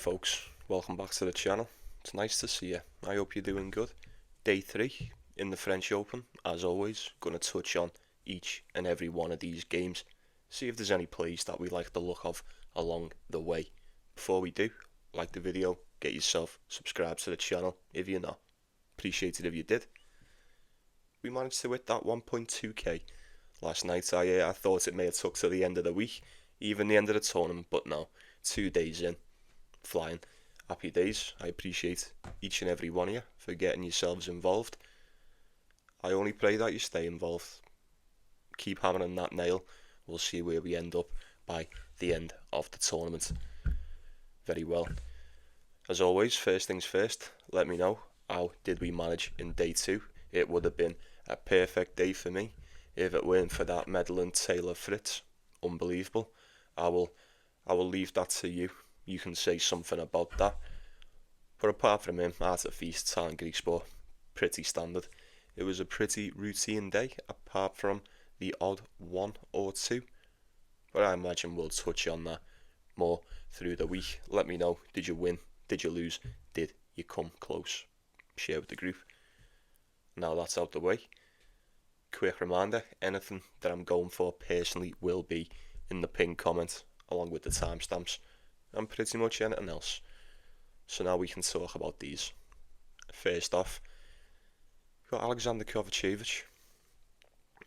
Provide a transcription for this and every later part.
Folks, welcome back to the channel. It's nice to see you. I hope you're doing good. Day 3 in the French Open. As always, going to touch on each and every one of these games. See if there's any plays that we like the look of along the way. Before we do, like the video, get yourself subscribed to the channel if you're not. Appreciate it if you did. We managed to hit that 1.2k last night. I thought it may have took to the end of the week, even the end of the tournament, but no, 2 days in. Flying. Happy days. I appreciate each and every one of you for getting yourselves involved. I only pray that you stay involved. Keep hammering that nail. We'll see where we end up by the end of the tournament. Very well. As always, first things first, let me know how did we manage in day 2. It would have been a perfect day for me if it weren't for that medal and Taylor Fritz. Unbelievable. I will leave that to you. You can say something about that. But apart from him, Art of Feast, and Greek Sport, pretty standard. It was a pretty routine day, apart from the odd 1 or 2. But I imagine we'll touch on that more through the week. Let me know, did you win? Did you lose? Did you come close? Share with the group. Now that's out the way. Quick reminder, anything that I'm going for personally will be in the pinned comment, along with the timestamps. And pretty much anything else. So now we can talk about these. First off, we've got Alexander Kovacevic,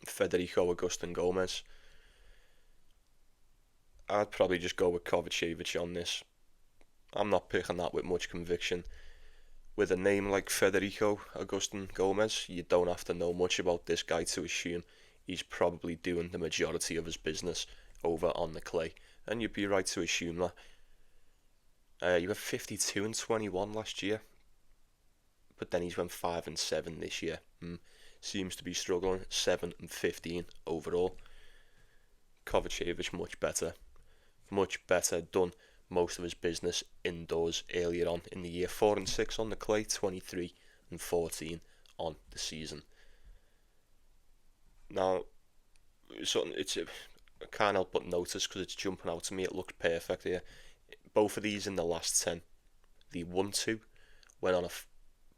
Federico Agustin Gomez. I'd probably just go with Kovacevic on this. I'm not picking that with much conviction. With a name like Federico Agustin Gomez, you don't have to know much about this guy to assume he's probably doing the majority of his business over on the clay. And you'd be right to assume that. You were 52 and 21 last year, but then he's went 5 and 7 this year. Seems to be struggling. 7 and 15 overall. Kovacevic much better. Done most of his business indoors earlier on in the year. 4 and 6 on the clay, 23 and 14 on the season. Now, I can't help but notice because it's jumping out to me. It looks perfect here. Both of these in the last 10. The 1-2 went on a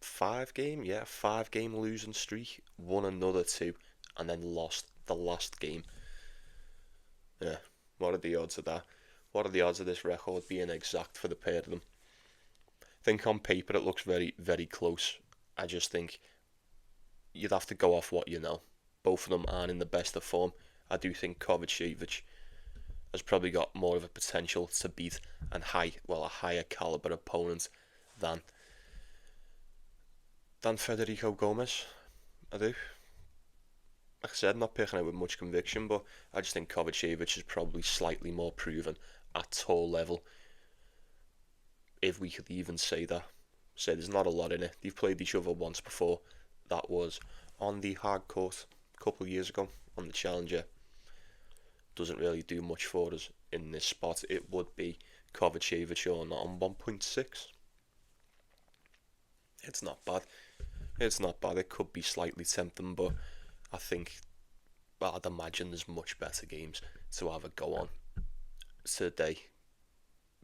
5-game losing streak, won another 2, and then lost the last game. Yeah, what are the odds of that? What are the odds of this record being exact for the pair of them? I think on paper it looks very, very close. I just think you'd have to go off what you know. Both of them aren't in the best of form. I do think Kovacevic has probably got more of a potential to beat a higher caliber opponent than Federico Gomez. I do. Like I said, not picking it with much conviction, but I just think Kovacevic is probably slightly more proven at tour level, if we could even say that. So there's not a lot in it. They've played each other once before. That was on the hard court a couple of years ago on the Challenger. Doesn't really do much for us in this spot. It would be Kovacevic or not on 1.6. It's not bad. It could be slightly tempting, but I think, I'd imagine there's much better games to have a go on today.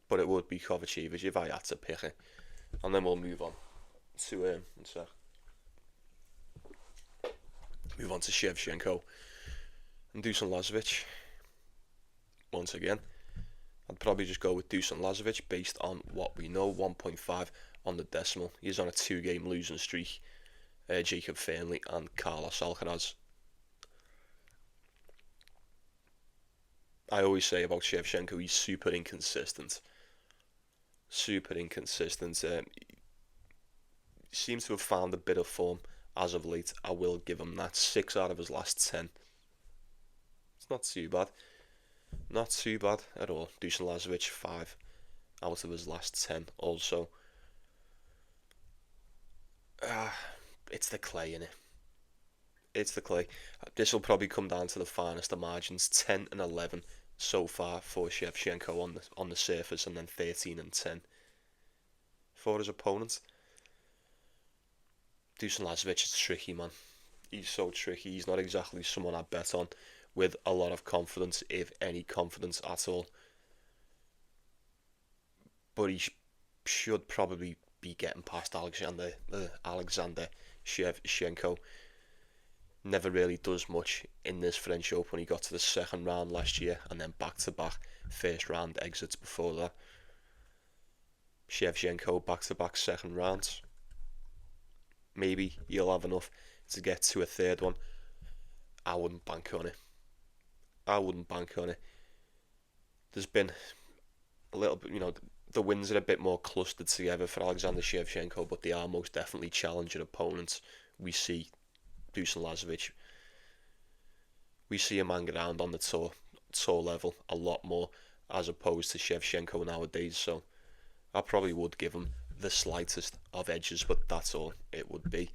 But it would be Kovacevic if I had to pick it. And then we'll move on to Shevchenko and Dusan Lajovic. Once again, I'd probably just go with Dusan Lajovic based on what we know. 1.5 on the decimal. He's on a 2-game losing streak. Jacob Fernley and Carlos Alcaraz. I always say about Shevchenko, he's super inconsistent. He seems to have found a bit of form as of late. I will give him that. 6 out of his last 10. It's not too bad. Not too bad at all. Dusan Lajovic, 5 out of his last 10 also. It's the clay, innit? It's the clay. This will probably come down to the finest of margins. 10 and 11 so far for Shevchenko on the surface, and then 13 and 10 for his opponents. Dusan Lajovic is tricky, man. He's so tricky. He's not exactly someone I bet on with a lot of confidence, if any confidence at all. But should probably be getting past Alexander Shevchenko. Never really does much in this French Open. He got to the second round last year and then back-to-back first round exits before that. Shevchenko back-to-back second rounds. Maybe he'll have enough to get to a third one. I wouldn't bank on it. There's been a little bit, the wins are a bit more clustered together for Alexander Shevchenko, but they are most definitely challenging opponents. We see Dusan Lajovic. We see him hang around on the tour level a lot more as opposed to Shevchenko nowadays, so I probably would give him the slightest of edges, but that's all it would be.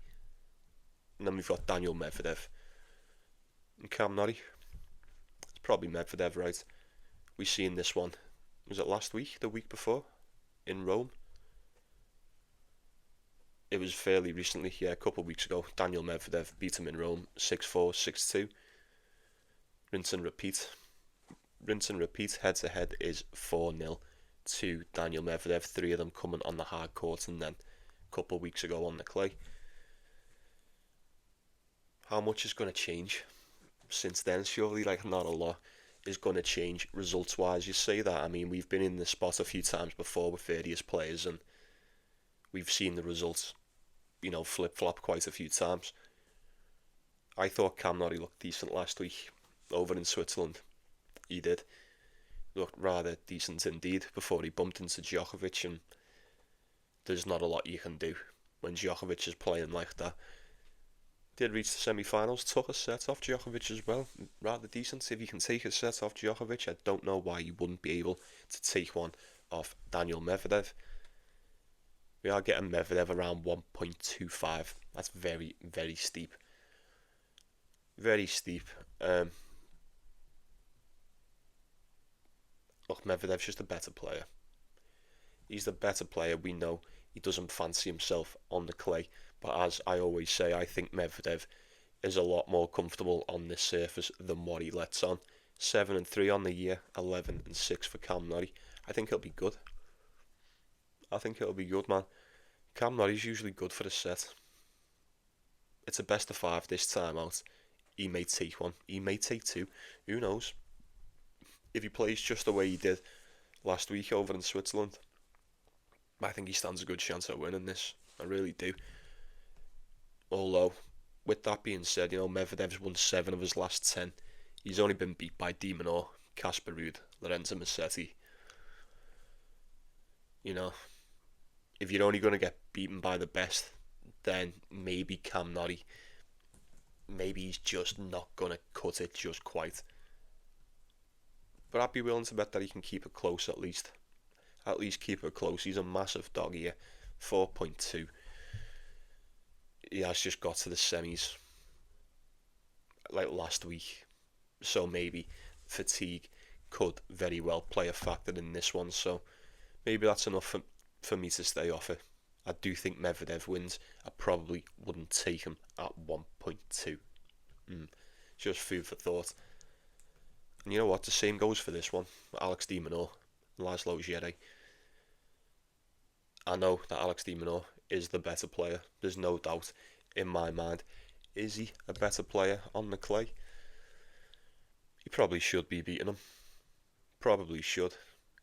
And then we've got Daniel Medvedev and Cam Norrie. It's probably Medvedev, right? We seen this one. Was it last week? The week before? In Rome? It was fairly recently, yeah, a couple of weeks ago. Daniel Medvedev beat him in Rome 6-4, 6-2. Rinse and repeat. Head to head is 4-0 to Daniel Medvedev. 3 of them coming on the hard court and then a couple of weeks ago on the clay. How much is going to change since then? Surely, not a lot is going to change results wise. You say that, I mean, we've been in this spot a few times before with various players and we've seen the results, flip-flop quite a few times. I thought Cam Norrie looked decent last week over in Switzerland. He did. Looked rather decent indeed before he bumped into Djokovic, and there's not a lot you can do when Djokovic is playing like that. Did reach the semi-finals, took a set off Djokovic as well. Rather decent. If you can take a set off Djokovic, I don't know why you wouldn't be able to take one off Daniel Medvedev. We are getting Medvedev around 1.25. That's very, very steep. Very steep. Look, Medvedev's just a better player. He's the better player. We know he doesn't fancy himself on the clay. But as I always say, I think Medvedev is a lot more comfortable on this surface than what he lets on. 7-3 on the year, 11-6 for Cam Norrie. I think it'll be good. Man. Cam Norrie's usually good for a set. It's a best of 5 this time out. He may take one. He may take 2. Who knows? If he plays just the way he did last week over in Switzerland, I think he stands a good chance at winning this. I really do. Although, with that being said, Medvedev's won 7 of his last 10. He's only been beat by Dimitrov, Casper Ruud, Lorenzo Musetti. If you're only going to get beaten by the best, then maybe Cam Norrie, maybe he's just not going to cut it just quite. But I'd be willing to bet that he can keep it close at least. At least keep it close. He's a massive dog here. 4.2. He has just got to the semis last week. So maybe fatigue could very well play a factor in this one. So maybe that's enough for me to stay off it. I do think Medvedev wins. I probably wouldn't take him at 1.2. Just food for thought. And you know what? The same goes for this one. Alex de Minaur and Laslo Djere. I know that Alex de Minaur is the better player. There's no doubt in my mind. Is he a better player on the clay? He probably should be beating him. Probably should.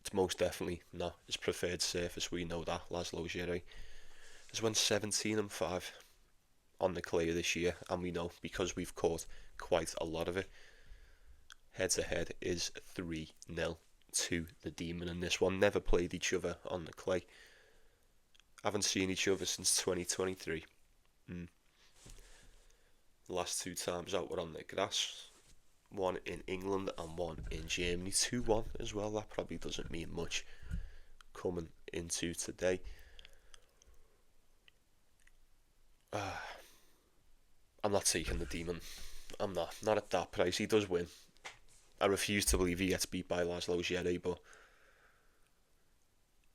It's most definitely not his preferred surface. We know that. Laslo Djere has won 17-5 on the clay this year, and we know because we've caught quite a lot of it. Head to head is 3-0 to the Demon in this one. Never played each other on the clay. Haven't seen each other since 2023. The last 2 times out were on the grass. One in England and one in Germany. 2-1 as well. That probably doesn't mean much coming into today. I'm not taking the Demon. I'm not. Not at that price. He does win. I refuse to believe he gets beat by Laslo Djere, but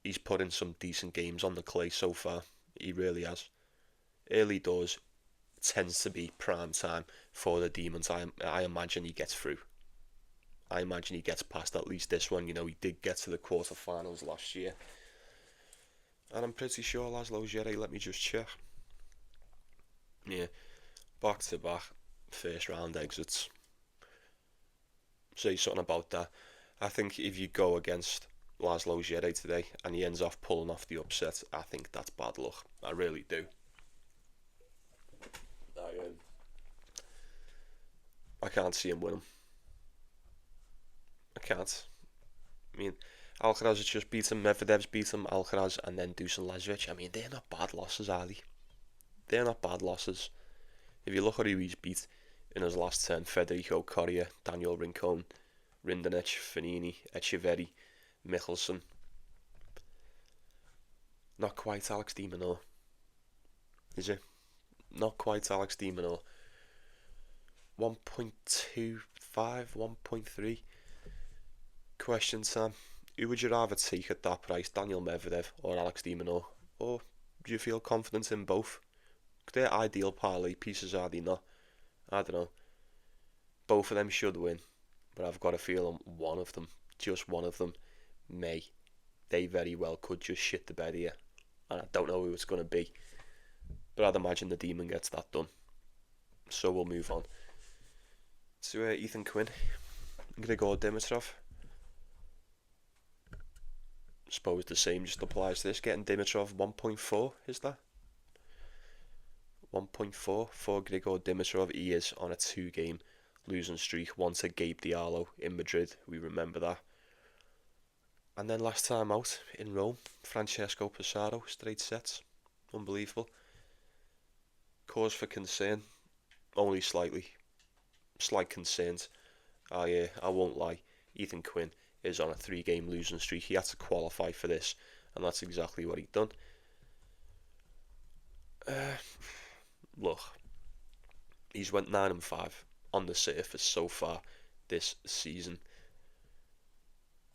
he's put in some decent games on the clay so far. He really has. Early doors tends to be prime time for the Demons. I imagine he gets through. I imagine he gets past at least this one. He did get to the quarterfinals last year. And I'm pretty sure Djere, let me just check. Yeah, back to back first round exits. Say something about that. I think if you go against Djere today and he ends off pulling off the upset, I think that's bad luck. I really do. I can't see him win him. I can't. I mean, Alcaraz has just beat him, Medvedev's beat him, Alcaraz, and then Dusan Lajovic. I mean, they're not bad losses, are they? They're not bad losses. If you look at who he's beat in his last 10, Federico Coria, Daniel Rincon, Rinderknech, Fanini, Echeverri, Michelson. Not quite Alex de Minaur, is it? Not quite Alex de Minaur. 1.25, 1.3. Question time. Who would you rather take at that price, Daniel Medvedev or Alex de Minaur? Or do you feel confident in both? They're ideal parlay pieces, are they not? I don't know. Both of them should win, but I've got a feeling one of them, just one of them, may. They very well could just shit the bed here. And I don't know who it's going to be. But I'd imagine the Demon gets that done. So we'll move on to Ethan Quinn, Grigor Dimitrov. Suppose the same just applies to this. Getting Dimitrov 1.4, is that? 1.4 for Grigor Dimitrov. He is on a 2-game losing streak. One to Gabe Diallo in Madrid, we remember that. And then last time out in Rome, Francesco Passaro, straight sets. Unbelievable. Cause for concern, only slightly. Slight concerns. I won't lie, Ethan Quinn is on a 3-game losing streak. He had to qualify for this, and that's exactly what he'd done. Look, he's went 9-5 on the surface so far this season.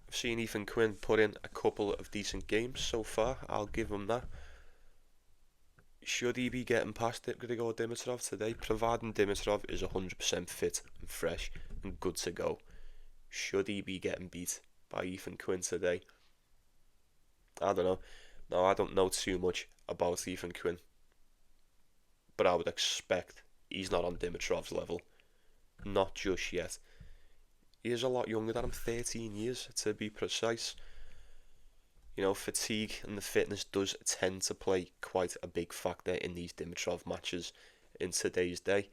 I've seen Ethan Quinn put in a couple of decent games so far, I'll give him that. Should he be getting past it, Grigor Dimitrov today? Providing Dimitrov is 100% fit and fresh and good to go. Should he be getting beat by Ethan Quinn today? I don't know. No, I don't know too much about Ethan Quinn. But I would expect he's not on Dimitrov's level. Not just yet. He is a lot younger than him, 13 years to be precise. You know, fatigue and the fitness does tend to play quite a big factor in these Dimitrov matches in today's day.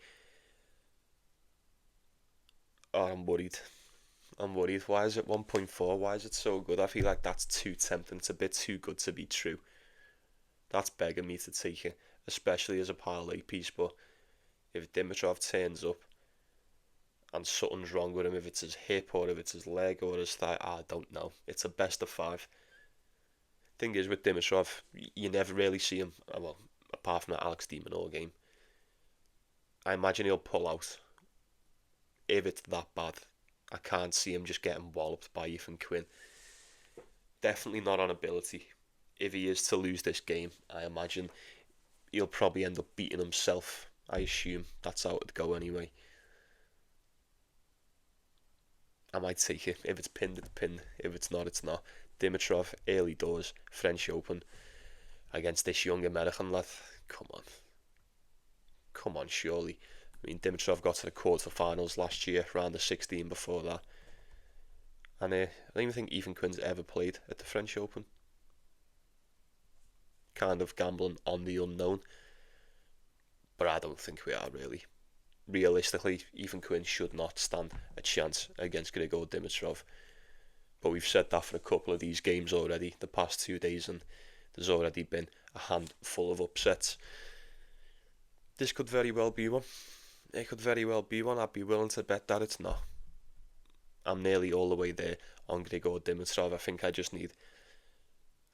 Oh, I'm worried. Why is it 1.4? Why is it so good? I feel like that's too tempting. It's a bit too good to be true. That's begging me to take it, especially as a parlay piece. But if Dimitrov turns up and something's wrong with him, if it's his hip or if it's his leg or his thigh, I don't know. It's a best of 5. Thing is, with Dimitrov, you never really see him, well, apart from the Alex de Minaur game. I imagine he'll pull out if it's that bad. I can't see him just getting walloped by Ethan Quinn. Definitely not on ability. If he is to lose this game, I imagine he'll probably end up beating himself. I assume that's how it'd go anyway. I might take it. If it's pinned, it's pinned. If it's not, it's not. Dimitrov, early doors, French Open, against this young American lad. Come on, surely. I mean, Dimitrov got to the quarterfinals last year, round of 16 before that. And I don't even think Ethan Quinn's ever played at the French Open. Kind of gambling on the unknown. But I don't think we are, really. Realistically, Ethan Quinn should not stand a chance against Grigor Dimitrov. But we've said that for a couple of these games already, the past 2 days, and there's already been a handful of upsets. This could very well be one. It could very well be one. I'd be willing to bet that it's not. I'm nearly all the way there on Grigor Dimitrov. I think I just need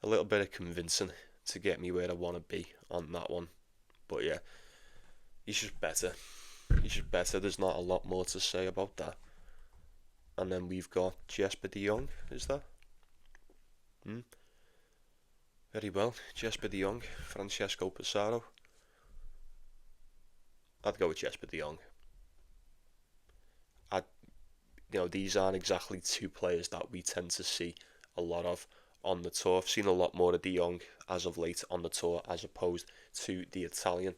a little bit of convincing to get me where I want to be on that one. But yeah, he's just better. There's not a lot more to say about that. And then we've got Jesper de Jong, is that? Very well, Jesper de Jong, Francesco Passaro. I'd go with Jesper de Jong. These aren't exactly two players that we tend to see a lot of on the tour. I've seen a lot more of De Jong as of late on the tour as opposed to the Italian,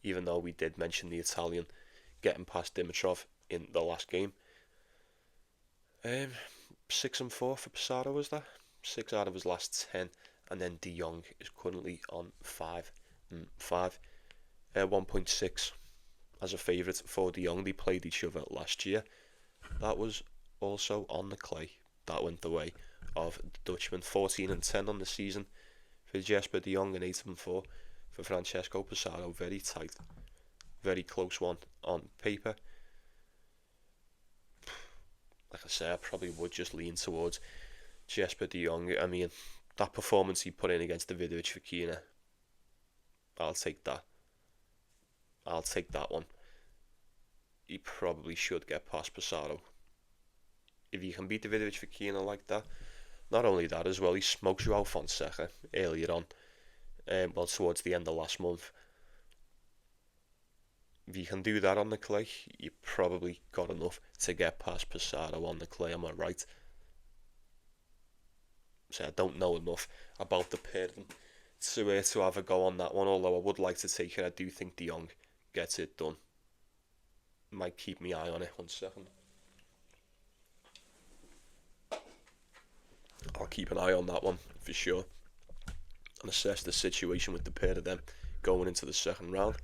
even though we did mention the Italian getting past Dimitrov in the last game. 6-4 for Passaro, was that? 6 out of his last 10, and then De Jong is currently on 5-5. 1.6 as a favourite for De Jong. They played each other last year. That was also on the clay. That went the way of the Dutchman. 14-10 on the season for Jesper De Jong, and 8-4 for Francesco Passaro. Very tight, very close one on paper. Like I say, I probably would just lean towards Jesper De Jong. I mean, that performance he put in against Davidovich Fokina, I'll take that. I'll take that one. He probably should get past Passaro. If you can beat Davidovich Fokina like that, not only that as well, he smoked João Fonseca earlier on, towards the end of last month. If you can do that on the clay, you probably got enough to get past Passaro on the clay, am I right? So I don't know enough about the pair to have a go on that one, although I would like to take it. I do think De Jong gets it done. Might keep my eye on it. 1 second. I'll keep an eye on that one for sure and assess the situation with the pair of them going into the second round.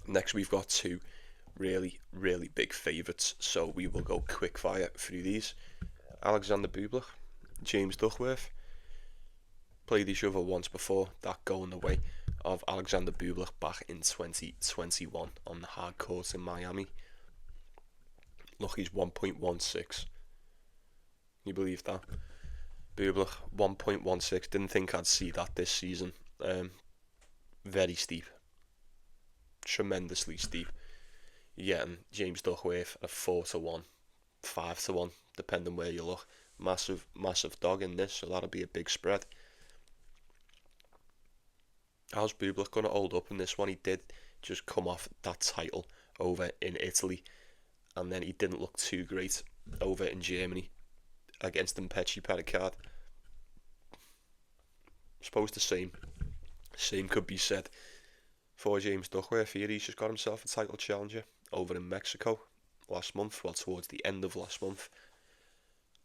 Next, we've got two really, really big favourites, so we will go quick fire through these. Alexander Bublik, James Duckworth played each other once before, that going the way of Alexander Bublik back in 2021 on the hard court in Miami. Look, he's 1.16. Can you believe that? Bublik 1.16. Didn't think I'd see that this season. Very steep, tremendously steep. You're getting James Duckworth at 4-1, 5-1, depending where you look. Massive dog in this, so that'll be a big spread. How's Bublik going to hold up in this one? He did just come off that title over in Italy, and then he didn't look too great over in Germany against Mpechi Pericard. I suppose the same could be said for James Duckworth here. He's just got himself a title challenger over in Mexico last month, towards the end of last month,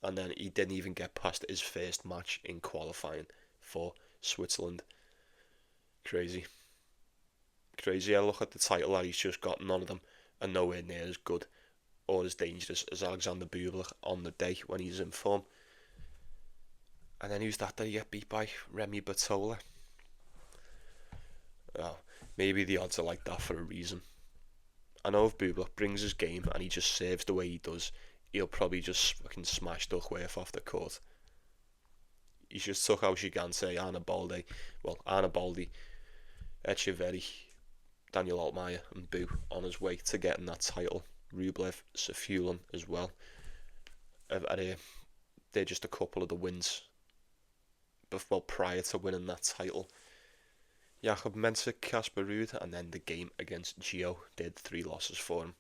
and then he didn't even get past his first match in qualifying for Switzerland. Crazy. I look at the title that he's just got, none of them are nowhere near as good or as dangerous as Alexander Bublik on the day when he's in form. And then who's that he get beat by? Remy Bertola. Well, maybe the odds are like that for a reason. I know if Bublik brings his game and he just serves the way he does, he'll probably just fucking smash Duckworth off the court. He just took out Gigante, Arnaboldi, Echeverry, Daniel Altmaier and Boo on his way to getting that title. Rublev, Safulin as well. They're just a couple of the wins prior to winning that title. Jakub Mensik, Casper Ruud, and then the game against Gio did 3 losses for him.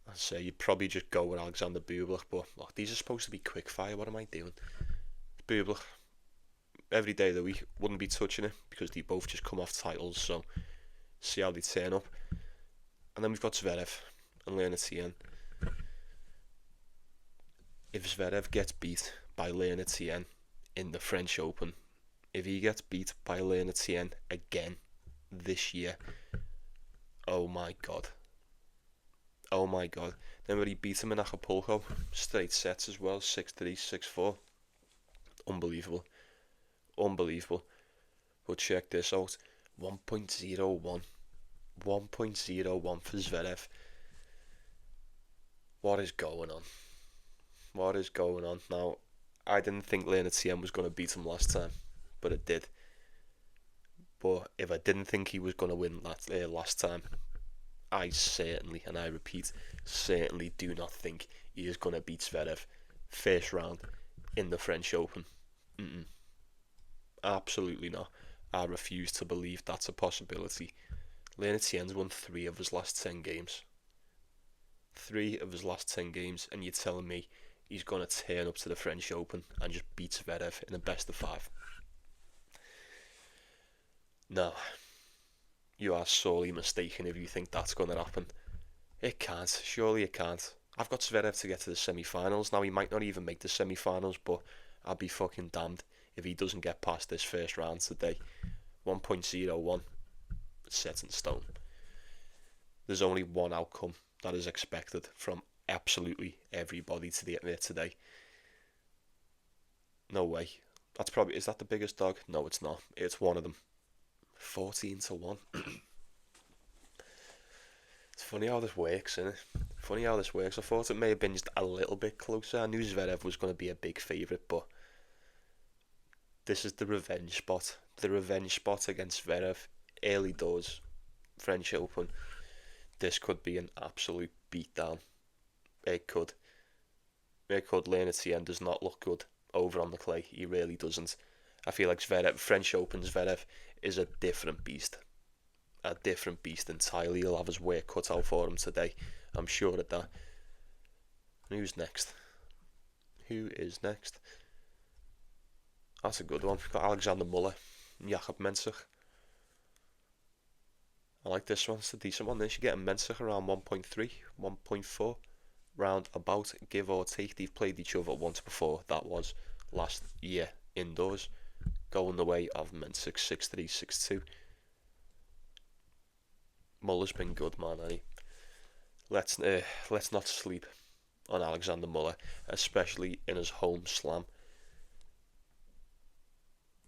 I'd say you'd probably just go with Alexander Bublik, but look, these are supposed to be quick fire. What am I doing? Bublik, every day of the week, wouldn't be touching it because they both just come off titles, so see how they turn up. And then we've got Zverev and Leonard Tien. If Zverev gets beat by Leonard Tien in the French Open, if he gets beat by Leonard Tien again this year, oh my god. Then when he beat him in Acapulco, straight sets as well, 6-3, 6-4. Unbelievable. But check this out, 1.01 for Zverev. What is going on? Now, I didn't think Leonard Tien was going to beat him last time, but it did. But if I didn't think he was going to win last time, I certainly, and I repeat, certainly do not think he is going to beat Zverev first round in the French Open. Absolutely not. I refuse to believe that's a possibility. Leonard Tien's won 3 of his last 10 games. 3 of his last 10 games, and you're telling me he's going to turn up to the French Open and just beat Zverev in a best of 5. No, you are sorely mistaken if you think that's going to happen. It can't. Surely it can't. I've got Zverev to get to the semi-finals. Now, he might not even make the semi-finals, but I'll be fucking damned if he doesn't get past this first round today. 1.01 set in stone. There's only one outcome that is expected from absolutely everybody to the admit today. No way. Is that the biggest dog? No, it's not. It's one of them. 14-1. It's funny how this works, isn't it? Funny how this works. I thought it may have been just a little bit closer. I knew Zverev was going to be a big favourite, but this is the revenge spot. The revenge spot against Zverev. Early doors. French Open. This could be an absolute beatdown. It could. Learn at Tien does not look good over on the clay. He really doesn't. I feel like French Open Zverev is a different beast. A different beast entirely. He'll have his work cut out for him today. I'm sure of that. And who's next? Who is next? That's a good one. We've got Alexander Muller and Jakob Mensik. I like this one. It's a decent one. This, you get a Mensik around 1.3, 1.4. Round about, give or take. They've played each other once before. That was last year indoors. Going the way of Mensik 6-3, 6-2. Muller's been good, man. Let's not sleep on Alexander Muller, especially in his home slam.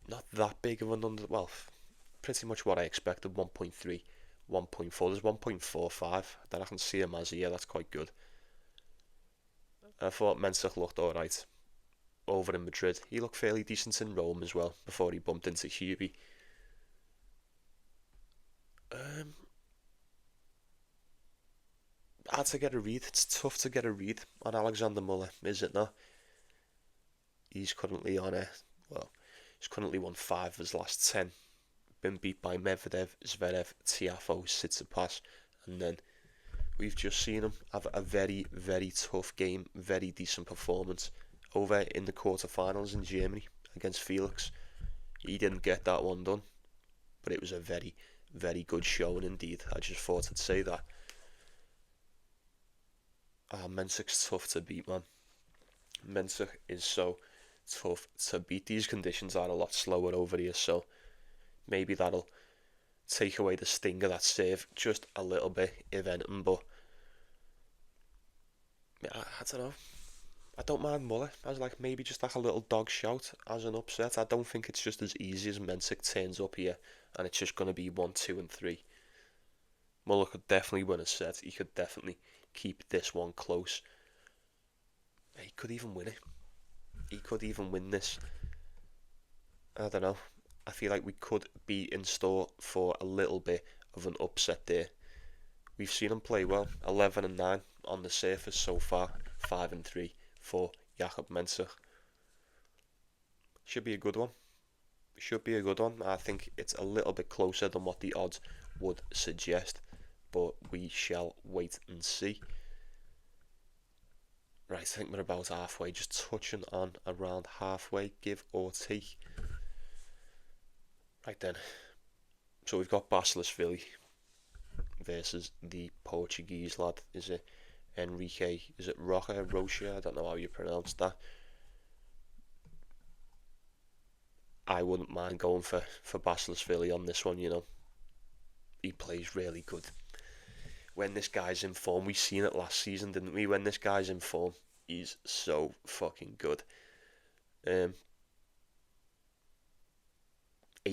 Not that big of an well, pretty much what I expected. 1.3, 1.4. There's 1.45 that I can see him as. Yeah, that's quite good. I thought Mensik looked alright over in Madrid. He looked fairly decent in Rome as well before he bumped into Hubie. Hard to get a read. It's tough to get a read on Alexander Muller, is it not? He's currently on he's currently won 5 of his last 10. Been beat by Medvedev, Zverev, Tiafoe, Tsitsipas, and then we've just seen him have a very, very tough game, very decent performance over in the quarterfinals in Germany against Felix. He didn't get that one done, but it was a very, very good showing indeed. I just thought I'd say that. Mensik's tough to beat, man. Mensik is so tough to beat. These conditions are a lot slower over here, so maybe that'll take away the sting of that serve just a little bit, if anything, but I don't know. I don't mind Muller as maybe just a little dog shout as an upset. I don't think it's just as easy as Mensik turns up here and it's just going to be 1, 2 and 3. Muller could definitely win a set. He could definitely keep this one close. He could even win it. He could even win this. I don't know. I feel like we could be in store for a little bit of an upset there. We've seen him play well. 11 and 9 on the surface so far. 5 and 3 for Jakob Mensik. Should be a good one. I think it's a little bit closer than what the odds would suggest, but we shall wait and see. Right, I think we're about halfway, just touching on around halfway, give or take. Right then, so we've got Basilashvili versus the Portuguese lad. Is it Enrique? Is it Rocha? I don't know how you pronounce that. I wouldn't mind going for Basilashvili on this one, you know. He plays really good. When this guy's in form, we seen it last season, didn't we? When this guy's in form, he's so fucking good. 8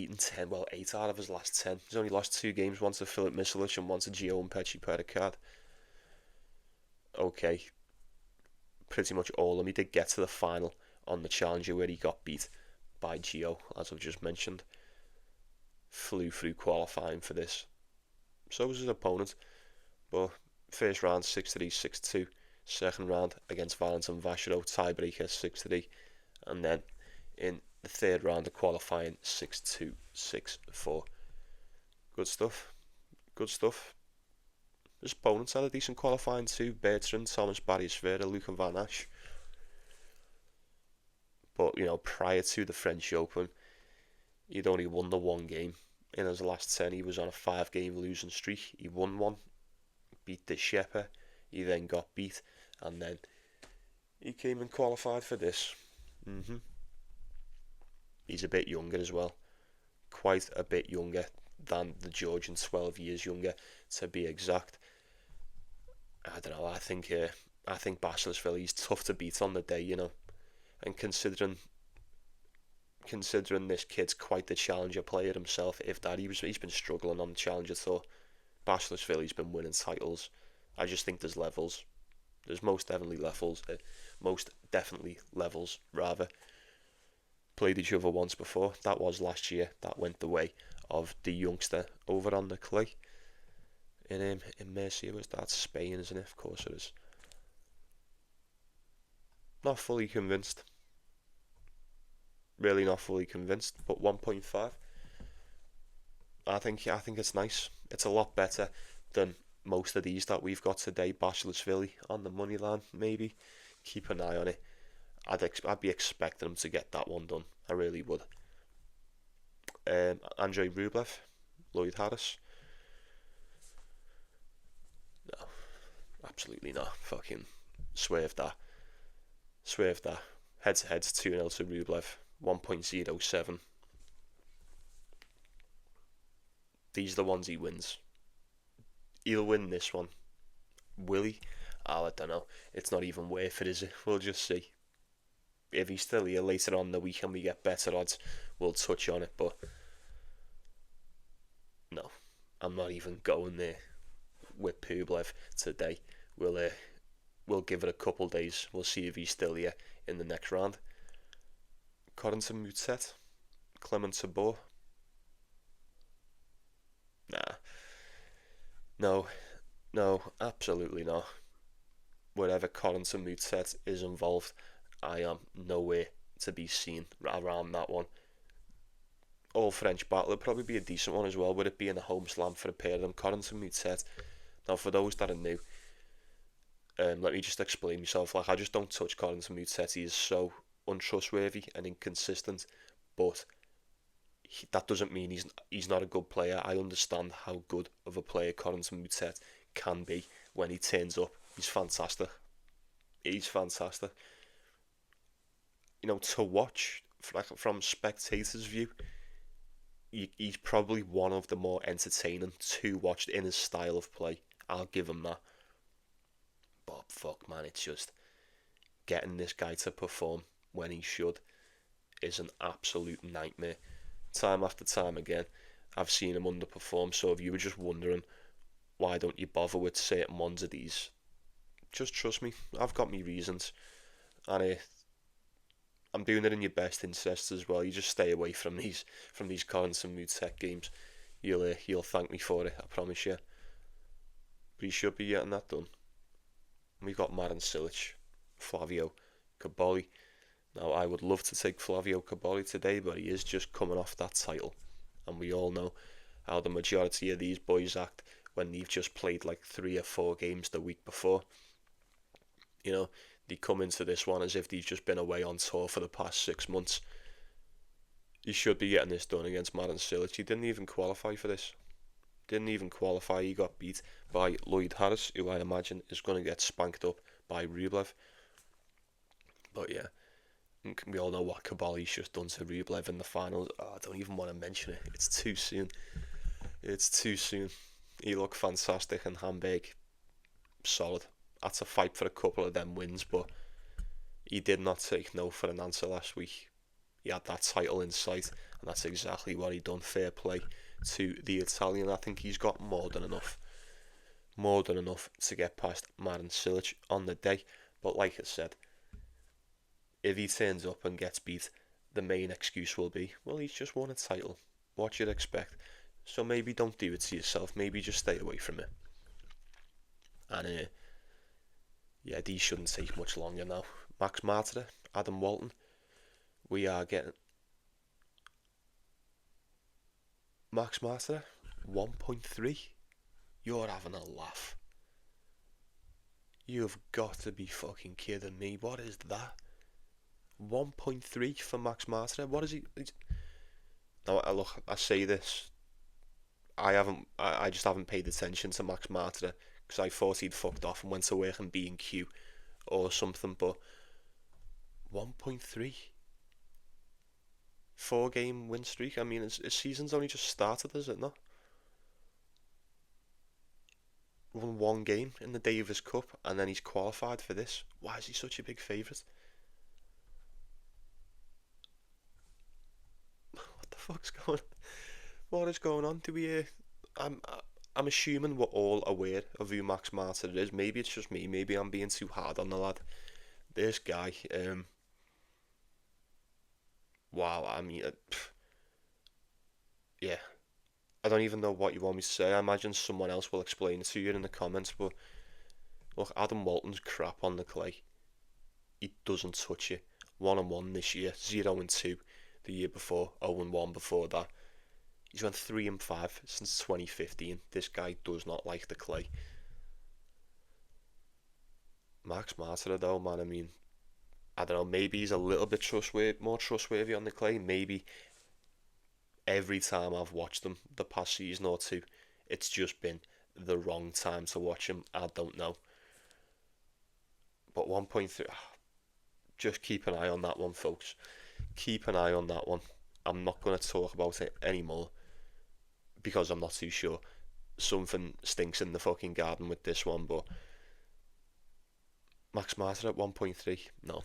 and 10, well, 8 out of his last 10. He's only lost 2 games, one to Filip Misalic and one to Gio Pericard. Okay, pretty much all of them. He did get to the final on the Challenger where he got beat by Gio, as I've just mentioned. Flew through qualifying for this. So was his opponent. But first round 6-3, 6-2. Second round against Valentin Vachereau, tiebreaker 6-3. And then in the third round of qualifying 6-2, 6-4. Good stuff. His opponents had a decent qualifying too. Bertrand, Thomas Barrios Vera, Luca Van Asch. But, prior to the French Open, he'd only won the one game. In his last 10, he was on a 5-game losing streak. He won one, beat the Shepherd. He then got beat, and then he came and qualified for this. He's a bit younger as well. Quite a bit younger than the Georgian, 12 years younger to be exact. I don't know, I think Basilashvili is tough to beat on the day, and considering this kid's quite the challenger player himself, if that, he's been struggling on the challenger tour. Basilashvili's been winning titles. I just think there's levels. There's most definitely levels rather. Played each other once before. That was last year. That went the way of the youngster over on the clay. In Murcia, that's Spain, isn't it? Of course it is. Not fully convinced. Really not fully convinced, but 1.5. I think it's nice. It's a lot better than most of these that we've got today. Basilashvili on the money line, maybe. Keep an eye on it. I'd be expecting him to get that one done. I really would. Andrei Rublev, Lloyd Harris. No, absolutely not. Fucking swerve that. Head to head, 2-0 to Rublev. 1.07. These are the ones he wins. He'll win this one. Will he? I don't know. It's not even worth it, is it? We'll just see. If he's still here later on in the week and we get better odds, we'll touch on it. But no, I'm not even going there with Rublev today. We'll give it a couple days. We'll see if he's still here in the next round. Corentin Moutet, Clement Tabur. No, absolutely not. Wherever Corentin Moutet is involved, I am nowhere to be seen around that one. All French battle, it'll probably be a decent one as well, with it being a home slam for a pair of them. Corentin Moutet. Now, for those that are new, let me just explain myself. I just don't touch Corentin Moutet. He is so untrustworthy and inconsistent, but that doesn't mean he's not a good player. I understand how good of a player Corentin Moutet can be when he turns up. He's fantastic. To watch from spectators' view, he's probably one of the more entertaining to watch in his style of play. I'll give him that. But fuck, man, it's just getting this guy to perform when he should is an absolute nightmare. Time after time again, I've seen him underperform. So if you were just wondering why don't you bother with certain ones of these, just trust me, I've got me reasons, and I'm doing it in your best interests as well. You just stay away from these Corentin Moutet games. You'll thank me for it, I promise you. But he should be getting that done. We've got Marin Cilic, Flavio Cobolli. Now, I would love to take Flavio Cobolli today, but he is just coming off that title. And we all know how the majority of these boys act when they've just played like 3 or 4 games the week before. They come into this one as if they've just been away on tour for the past 6 months. He should be getting this done against Marin Cilic. He didn't even qualify for this. He got beat by Lloyd Harris, who I imagine is going to get spanked up by Rublev. But yeah, we all know what Cobolli's just done to Rublev in the finals. I don't even want to mention it. It's too soon. He looked fantastic in Hamburg. Solid. Had to fight for a couple of them wins, but he did not take no for an answer last week. He had that title in sight, and that's exactly what he done. Fair play to the Italian. I think he's got more than enough to get past Marin Cilic on the day. But like I said, if he turns up and gets beat, the main excuse will be, well, he's just won a title. What you'd expect. So maybe don't do it to yourself. Maybe just stay away from it. And yeah, these shouldn't take much longer now. Max Marterer, Adam Walton. We are getting Max Marterer 1.3. You're having a laugh. You've got to be fucking kidding me. What is that? 1.3 for Max Marterer. What is he? Now, look, I say this. I just haven't paid attention to Max Marterer because I thought he'd fucked off and went to work in B&Q or something. But 1.3, 4-game win streak. I mean, his season's only just started, is it not? Won one game in the Davis Cup, and then he's qualified for this. Why is he such a big favourite? What the fuck's going on? What is going on? Do we? I'm assuming we're all aware of who Max Marterer is. Maybe it's just me. Maybe I'm being too hard on the lad. This guy. Wow. I mean, yeah. I don't even know what you want me to say. I imagine someone else will explain it to you in the comments. But look, Adam Walton's crap on the clay. He doesn't touch it. 1-1 this year. 0-2 the year before. 0-1 before that. He's won 3-5 since 2015. This guy does not like the clay. Max Marterer though, man, I mean, I don't know, maybe he's a little bit more trustworthy on the clay. Maybe every time I've watched him the past season or two, it's just been the wrong time to watch him. I don't know. But 1.3, just keep an eye on that one, folks. Keep an eye on that one. I'm not going to talk about it anymore because I'm not too sure. Something stinks in the fucking garden with this one, but Max Marterer at 1.3, no.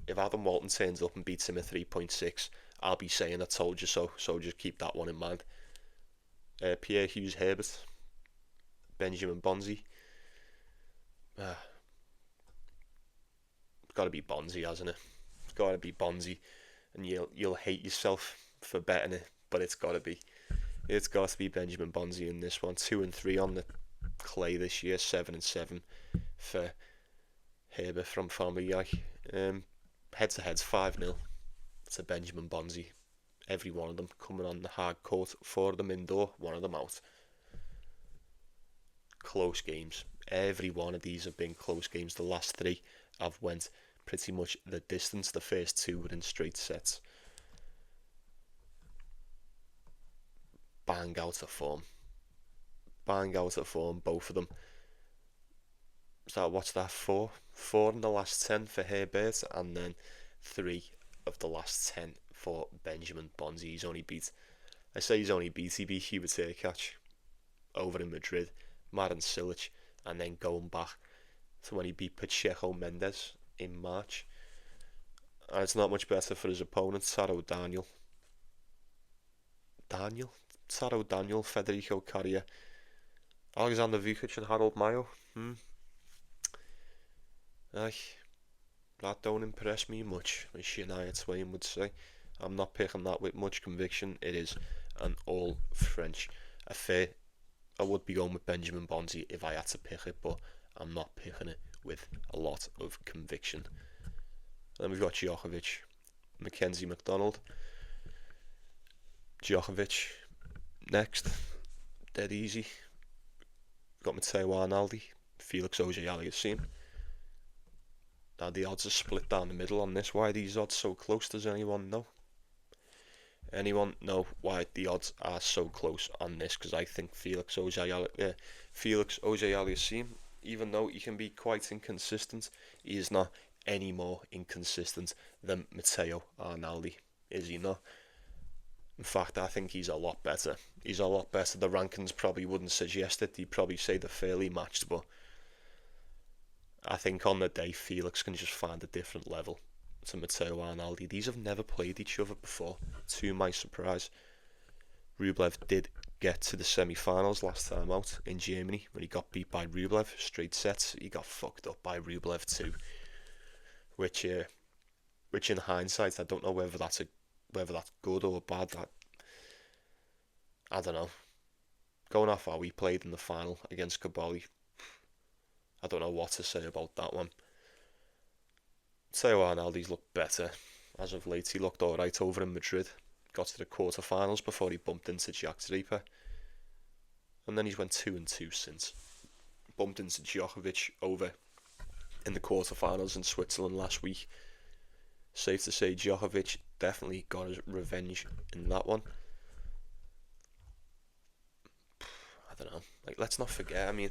If Adam Walton turns up and beats him at 3.6, I'll be saying I told you so, so just keep that one in mind. Pierre Hughes Herbert, Benjamin Bonzi. It's got to be Bonzi, hasn't it? It's got to be Bonzi, and you'll hate yourself for betting it, but it's got to be. It's got to be Benjamin Bonzi in this one. 2-3 on the clay this year, 7-7 for Herbert from Family. Head to head's 5-0 to Benjamin Bonzi. Every one of them coming on the hard court, 4 of them indoor, 1 of them out. Close games. Every one of these have been close games. The last 3 have went pretty much the distance. The first 2 were in straight sets. Bang out of form. Bang out of form, both of them. So what's that, 4 in the last 10 for Herbert, and then 3 of the last 10 for Benjamin Bonzi. He beat he beat Hubert over in Madrid, Marin Cilic, and then going back to when he beat Pacheco Mendes in March. And it's not much better for his opponent, Taro Daniel, Federico Carrier, Alexander Vukic and Harold Mayo. That don't impress me much, as Shania Twain would say. I'm not picking that with much conviction. It is an all-French affair. I would be going with Benjamin Bonzi if I had to pick it, but I'm not picking it with a lot of conviction. Then we've got Djokovic, Mackenzie McDonald. Djokovic next, dead easy. Got Matteo Arnaldi, Felix Auger-Aliassime. Now the odds are split down the middle on this. Why are these odds so close? Does anyone know? Anyone know why the odds are so close on this? Because I think Felix Auger-Aliassime, even though he can be quite inconsistent, he is not any more inconsistent than Matteo Arnaldi, is he not? In fact, I think he's a lot better. He's a lot better. The rankings probably wouldn't suggest it. They'd probably say they're fairly matched, but I think on the day Felix can just find a different level to Matteo Arnaldi. These have never played each other before, to my surprise. Rublev did get to the semi-finals last time out in Germany when he got beat by Rublev, straight sets. He got fucked up by Rublev too, which in hindsight I don't know whether that's good or bad. I don't know. Going off how he played in the final against Cobolli, I don't know what to say about that one. Matteo Arnaldi's looked better as of late. He looked alright over in Madrid. Got to the quarterfinals before he bumped into Jack Draper. And then he's went 2-2 since. Bumped into Djokovic over in the quarterfinals in Switzerland last week. Safe to say Djokovic definitely got his revenge in that one. I don't know. Like, let's not forget, I mean,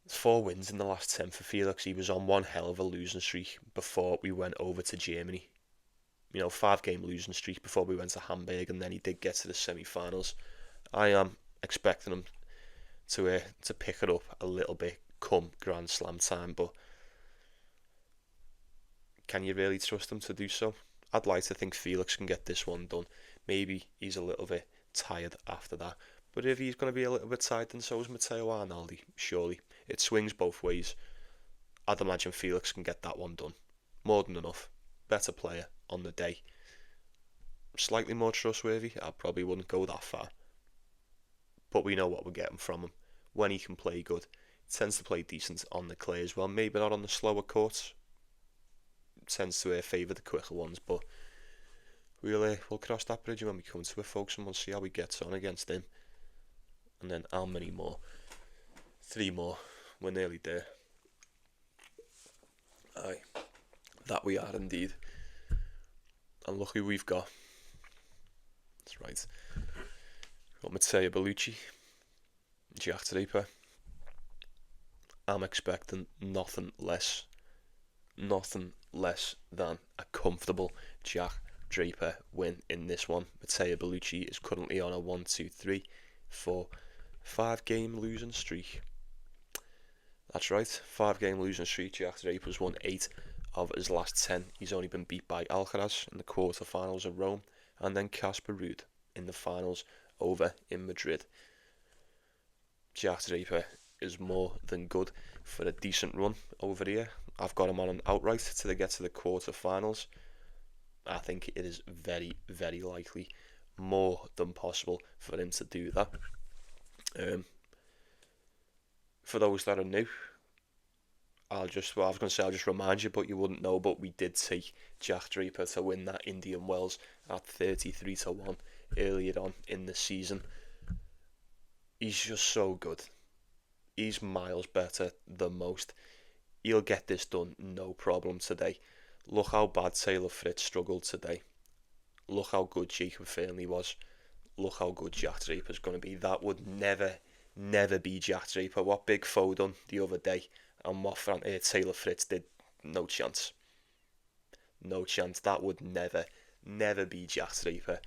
4 wins in the last 10 for Felix. He was on one hell of a losing streak before we went over to Germany. 5-game losing streak before we went to Hamburg, and then he did get to the semi-finals. I am expecting him to pick it up a little bit come Grand Slam time, but can you really trust him to do so? I'd like to think Felix can get this one done. Maybe he's a little bit tired after that, but if he's going to be a little bit tired, then so is Matteo Arnaldi, surely. It swings both ways. I'd imagine Felix can get that one done. More than enough. Better player on the day. Slightly more trustworthy, I probably wouldn't go that far. But we know what we're getting from him. When he can play good, he tends to play decent on the clay as well. Maybe not on the slower courts. Tends to favour the quicker ones, but we'll cross that bridge when we come to it, folks, and we'll see how he gets on against him. And then how many more? 3 more. We're nearly there. Aye, that we are indeed. And look who we've got. That's right. We've got Matteo Bellucci, Jack Draper. I'm expecting nothing less than a comfortable Jack Draper win in this one. Matteo Bellucci is currently on a 5-game losing streak. That's right, 5-game losing streak. Jack Draper's won 8 of his last 10. He's only been beat by Alcaraz in the quarterfinals of Rome, and then Casper Ruud in the finals over in Madrid. Jack Draper is more than good for a decent run over here. I've got him on an outright to get to the quarterfinals. I think it is very, very likely, more than possible, for him to do that. For those that are new, I'll just remind you, but you wouldn't know, but we did take Jack Draper to win that Indian Wells at 33-1 earlier on in the season. He's just so good. He's miles better than most. He'll get this done no problem today. Look how bad Taylor Fritz struggled today. Look how good Jacob Fernley was. Look how good Jack Draper's going to be. That would never be Jack Draper. What Big Foe done the other day and what Taylor Fritz did, no chance. No chance. That would never be Jack Draper.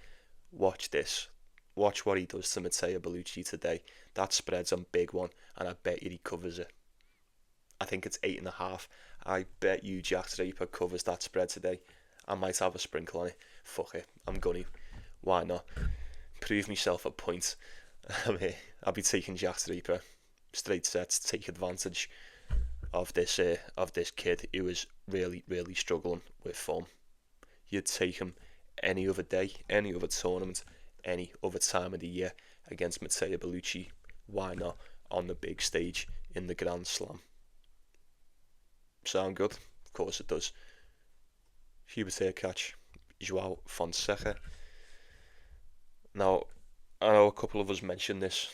Watch this. Watch what he does to Matteo Bellucci today. That spread's a big one, and I bet you he covers it. I think it's 8.5. I bet you Jack Draper covers that spread today. I might have a sprinkle on it. Fuck it. I'm gonna. Why not? Prove myself a point. I'll be taking Jack Draper. Straight sets. Take advantage of this kid who is really, really struggling with form. You'd take him any other day, any other tournament, any other time of the year against Matteo Bellucci. Why not on the big stage in the Grand Slam? Sound good? Of course it does. Herbert catch, João Fonseca. Now, I know a couple of us mentioned this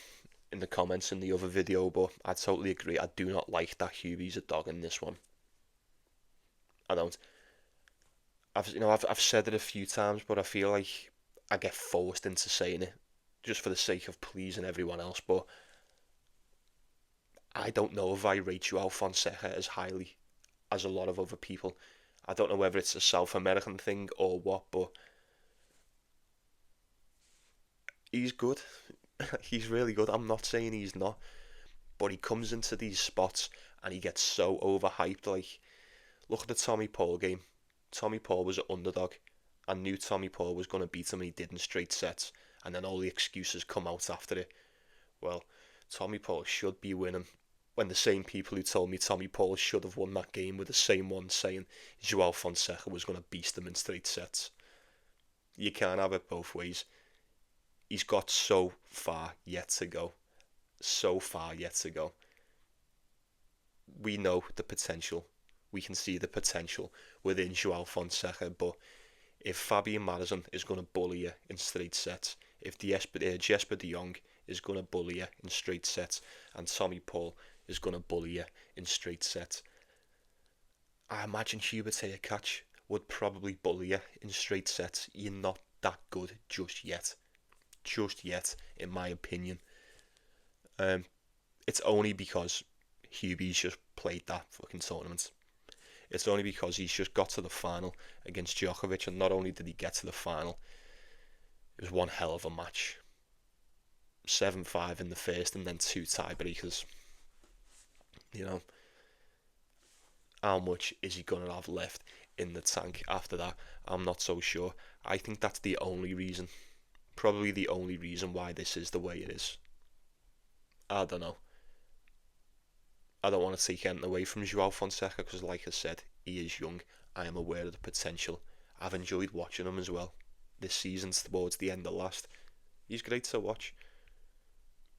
in the comments in the other video, but I totally agree. I do not like that Hubie's a dog in this one. I don't. I've said it a few times, but I feel like I get forced into saying it just for the sake of pleasing everyone else. But I don't know if I rate João Fonseca as highly as a lot of other people. I don't know whether it's a South American thing or what, but he's good. He's really good. I'm not saying he's not, but he comes into these spots and he gets so overhyped. Like, look at the Tommy Paul game. Tommy Paul was an underdog. I knew Tommy Paul was going to beat him, and he did in straight sets, and then all the excuses come out after it. Well, Tommy Paul should be winning, when the same people who told me Tommy Paul should have won that game were the same ones saying João Fonseca was going to beast him in straight sets. You can't have it both ways. He's got so far yet to go. So far yet to go. We know the potential. We can see the potential within João Fonseca, but if Fabian Madison is going to bully you in straight sets, if Jesper de Jong is going to bully you in straight sets, and Tommy Paul is going to bully you in straight sets, I imagine Hubert Hurkacz would probably bully you in straight sets. You're not that good just yet. Just yet, in my opinion. It's only because Hubie's just played that fucking tournament. It's only because he's just got to the final against Djokovic, and not only did he get to the final, it was one hell of a match. 7-5 in the first and then 2 tiebreakers. You know, how much is he going to have left in the tank after that? I'm not so sure. I think that's the only reason, probably the only reason why this is the way it is. I don't know. I don't want to take anything away from Joao Fonseca because, like I said, he is young. I am aware of the potential. I've enjoyed watching him as well. This season, towards the end of last, he's great to watch.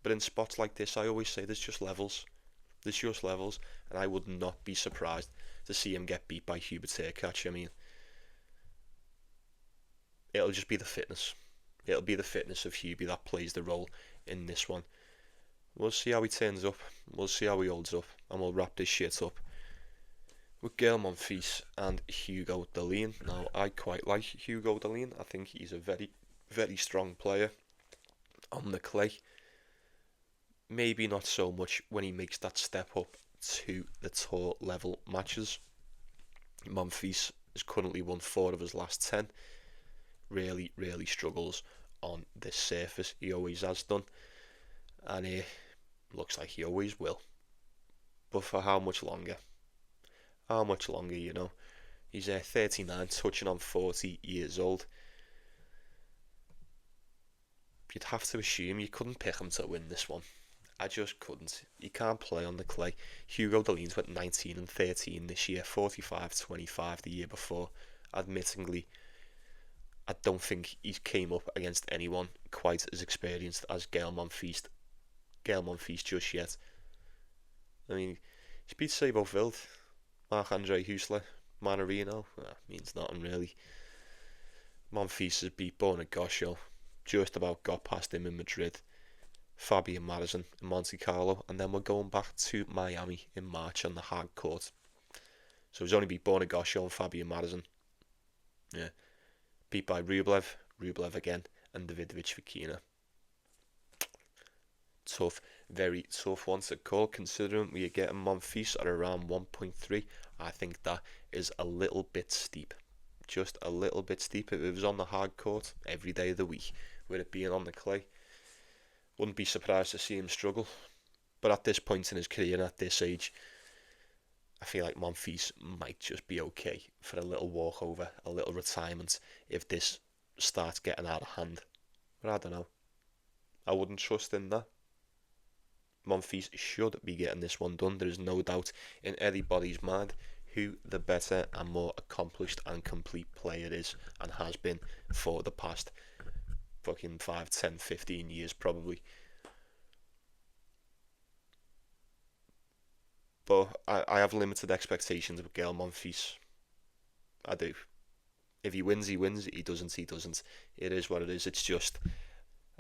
But in spots like this, I always say there's just levels. There's just levels, and I would not be surprised to see him get beat by Hubert Hurkacz. I mean, it'll just be the fitness. It'll be the fitness of Hubie that plays the role in this one. We'll see how he turns up. We'll see how he holds up, and we'll wrap this shit up with Gael Monfils and Hugo Dellien. Now, I quite like Hugo Dellien. I think he's a very, very strong player on the clay. Maybe not so much when he makes that step up to the tour level matches. Monfils has currently won 4 of his last 10. Really, really struggles on this surface. He always has done. And he looks like he always will. But for how much longer? How much longer, you know? He's 39, touching on 40 years old. You'd have to assume you couldn't pick him to win this one. I just couldn't. He can't play on the clay. Hugo Dellien's went 19 and 13 this year, 45-25 the year before. Admittingly, I don't think he came up against anyone quite as experienced as Gael Monfils just yet. I mean, he's beat Sabo Wild, Marc-Andre Hussler, Manarino. Means nothing really. Monfils has beat Bonagosho. Just about got past him in Madrid. Fabian Madison in Monte Carlo, and then we're going back to Miami in March on the hard court. So he's only beat Bonagosho and Fabian Madison. Yeah. Beat by Rublev again, and Davidovich Fokina. Tough, very tough one to call, considering we are getting Monfils at around 1.3. I think that is a little bit steep. Just a little bit steep. If it was on the hard court every day of the week, with it being on the clay, wouldn't be surprised to see him struggle. But at this point in his career, at this age, I feel like Monfils might just be okay for a little walkover, a little retirement, if this starts getting out of hand. But I don't know. I wouldn't trust in that. Monfils should be getting this one done. There is no doubt in anybody's mind who the better and more accomplished and complete player is, and has been for the past fucking 5, 10, 15 years probably. But I have limited expectations with Gael Monfils. I do. If he wins, he wins. He doesn't, he doesn't. It is what it is. It's just,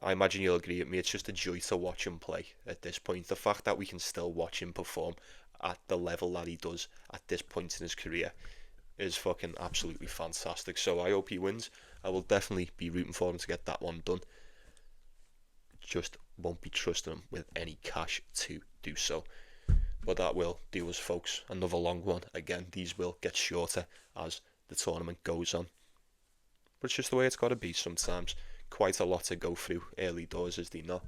I imagine you'll agree with me, it's just a joy to watch him play at this point. The fact that we can still watch him perform at the level that he does at this point in his career is fucking absolutely fantastic. So I hope he wins. I will definitely be rooting for him to get that one done. Just won't be trusting him with any cash to do so. But that will do us, folks. Another long one. Again, these will get shorter as the tournament goes on. But it's just the way it's got to be sometimes. Quite a lot to go through early doors, as they know.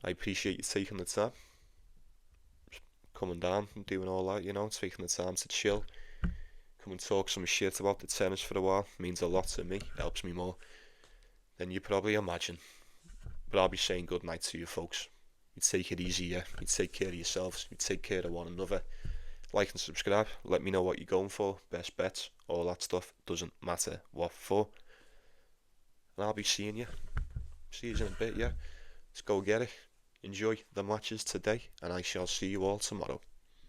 I appreciate you taking the time. Coming down and doing all that, you know, taking the time to chill. Come and talk some shit about the tennis for a while. Means a lot to me. Helps me more than you probably imagine. But I'll be saying good night to you, folks. You take it easy, yeah. You take care of yourselves. You take care of one another. Like and subscribe. Let me know what you're going for. Best bets. All that stuff. Doesn't matter what for. And I'll be seeing you. See you in a bit, yeah. Let's go get it. Enjoy the matches today. And I shall see you all tomorrow.